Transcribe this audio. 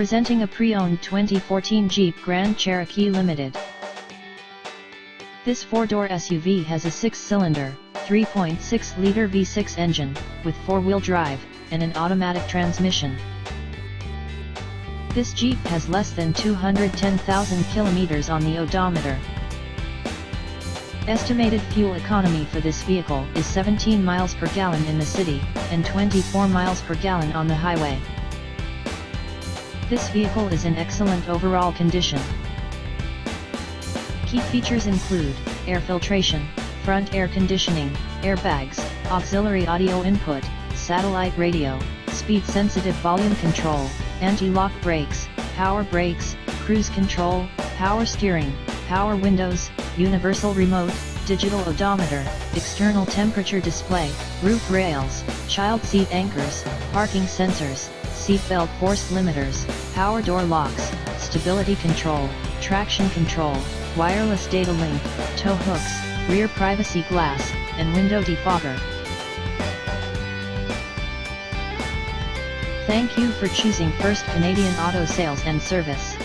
Presenting a pre-owned 2014 Jeep Grand Cherokee Limited. This four-door SUV has a 6-cylinder, 3.6-liter V6 engine, with 4-wheel drive, and an automatic transmission. This Jeep has less than 210,000 kilometers on the odometer. Estimated fuel economy for this vehicle is 17 miles per gallon in the city, and 24 miles per gallon on the highway. This vehicle is in excellent overall condition. Key features include air filtration, front air conditioning, airbags, auxiliary audio input, satellite radio, speed-sensitive volume control, anti-lock brakes, power brakes, cruise control, power steering, power windows, universal remote, digital odometer, external temperature display, roof rails, child seat anchors, parking sensors, seatbelt force limiters, power door locks, stability control, traction control, wireless data link, tow hooks, rear privacy glass, and window defogger. Thank you for choosing First Canadian Auto Sales and Service.